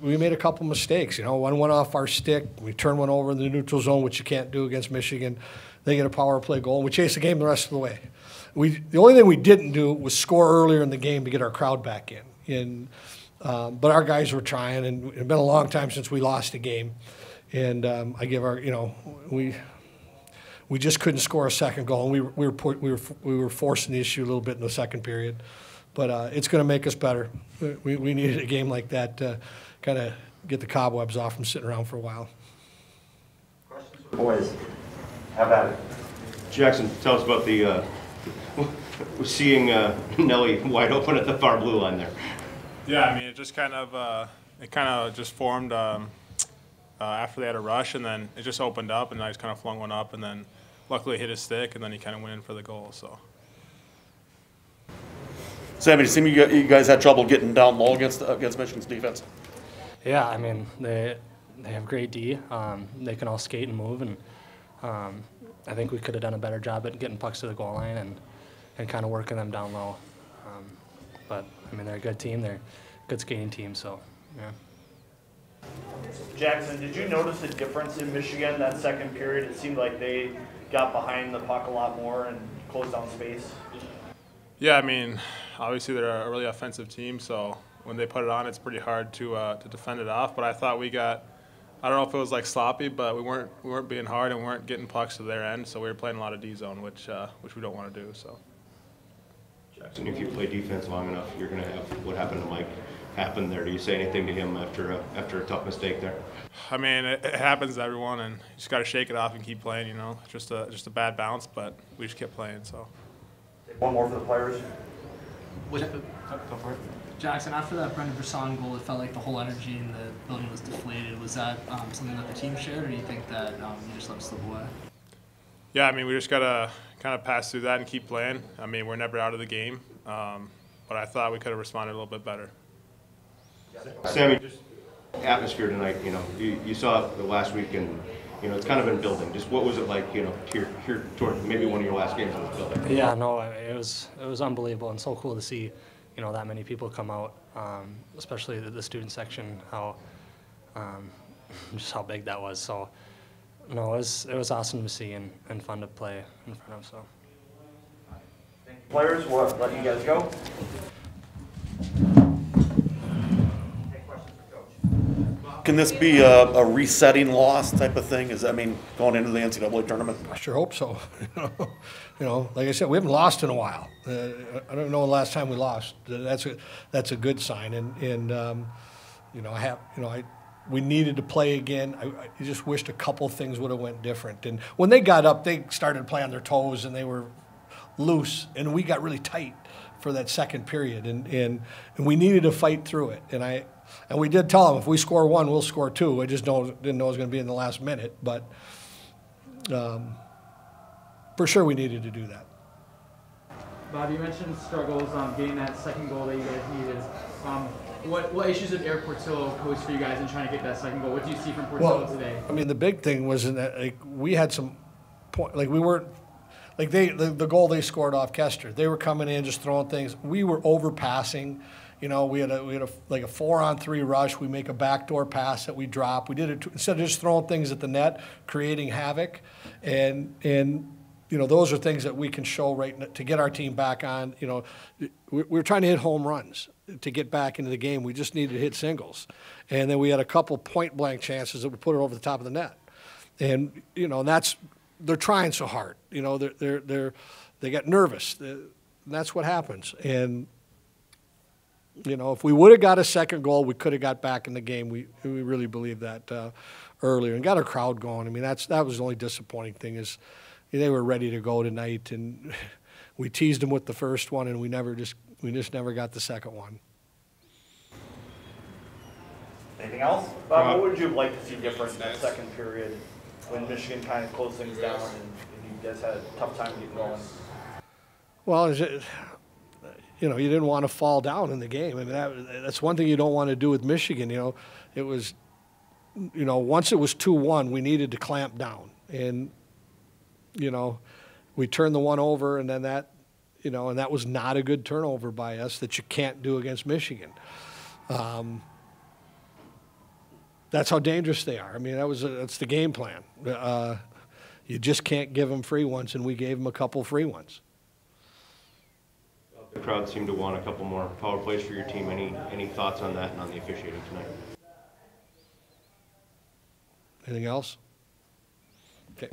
We made a couple mistakes. One went off our stick. We turned one over in the neutral zone, which you can't do against Michigan. They get a power play goal, and we chased the game the rest of the way. The only thing we didn't do was score earlier in the game to get our crowd back in. But our guys were trying, and it's been a long time since we lost a game. And I give our, we just couldn't score a second goal, and we were forcing the issue a little bit in the second period. But it's going to make us better. We needed a game like that to kind of get the cobwebs off from sitting around for a while. Questions for the boys? How about it? Jackson, tell us about the seeing Nelly wide open at the far blue line there. Yeah, I mean, it just kind of just formed after they had a rush, and then it just opened up, and I just kind of flung one up, and then luckily hit his stick, and then he kind of went in for the goal. So. Sammy, it seemed you guys had trouble getting down low against Michigan's defense. Yeah, I mean, they have great D. They can all skate and move, and I think we could have done a better job at getting pucks to the goal line and kind of working them down low. But, I mean, they're a good team. They're a good skating team, so, yeah. Jackson, did you notice a difference in Michigan that second period? It seemed like they got behind the puck a lot more and closed down space. Yeah, I mean, obviously they're a really offensive team, so when they put it on, it's pretty hard to defend it off. But I thought we got, I don't know if it was like sloppy, but we weren't being hard and we weren't getting pucks to their end, so we were playing a lot of D zone, which we don't want to do. So. Jackson, if you play defense long enough, you're going to have what happened to Mike happen there. Do you say anything to him after a tough mistake there? I mean, it happens to everyone, and you just got to shake it off and keep playing. Just a bad bounce, but we just kept playing. So. One more for the players. Go for it. Jackson, after that Brendan Brisson goal, it felt like the whole energy in the building was deflated. Was that something that the team shared, or do you think that you just let it slip away? Yeah, I mean, we just got to kind of pass through that and keep playing. I mean, we're never out of the game, but I thought we could have responded a little bit better. Sammy, just atmosphere tonight, you saw it the last week, and it's kind of been building. Just what was it like, here toward maybe one of your last games in this building? Yeah, no, it was unbelievable and so cool to see, that many people come out, especially the student section, just how big that was. So, no, it was awesome to see and fun to play in front of. So. Thank you, players. We'll let you guys go. Can this be a resetting loss type of thing? Going into the NCAA tournament? I sure hope so. Like I said, we haven't lost in a while. I don't know the last time we lost. That's a good sign. And we needed to play again. I just wished a couple things would have went different. And when they got up, they started playing on their toes and they were loose. And we got really tight for that second period. And we needed to fight through it. And we did tell them, if we score one, we'll score two. I just didn't know it was going to be in the last minute. But for sure we needed to do that. Bob, you mentioned struggles getting that second goal that you guys needed. What issues did Eric Portillo pose for you guys in trying to get that second goal? What do you see from Portillo today? I mean, the big thing was that we had some point, we weren't. The goal they scored off Kester, they were coming in just throwing things. We were overpassing. We had a 4-on-3 rush. We make a backdoor pass that we drop. We did it instead of just throwing things at the net, creating havoc, and those are things that we can show to get our team back on. We're trying to hit home runs to get back into the game. We just needed to hit singles, and then we had a couple point blank chances that we put it over the top of the net, and they're trying so hard. They got nervous. And that's what happens. And if we would have got a second goal, we could have got back in the game. We really believe that earlier and got our crowd going. I mean, that was the only disappointing thing is they were ready to go tonight, and we teased them with the first one, and we just never got the second one. Anything else? Bob, what would you like to see different in that second period when Michigan kind of closed things down and you guys had a tough time getting going? Well, you didn't want to fall down in the game. I mean, that's one thing you don't want to do with Michigan. It was, once it was 2-1, we needed to clamp down. And, we turned the one over, and then that was not a good turnover by us that you can't do against Michigan. That's how dangerous they are. I mean, that's the game plan. You just can't give them free ones, and we gave them a couple free ones. The crowd seemed to want a couple more power plays for your team. Any thoughts on that and on the officiating tonight? Anything else? Okay.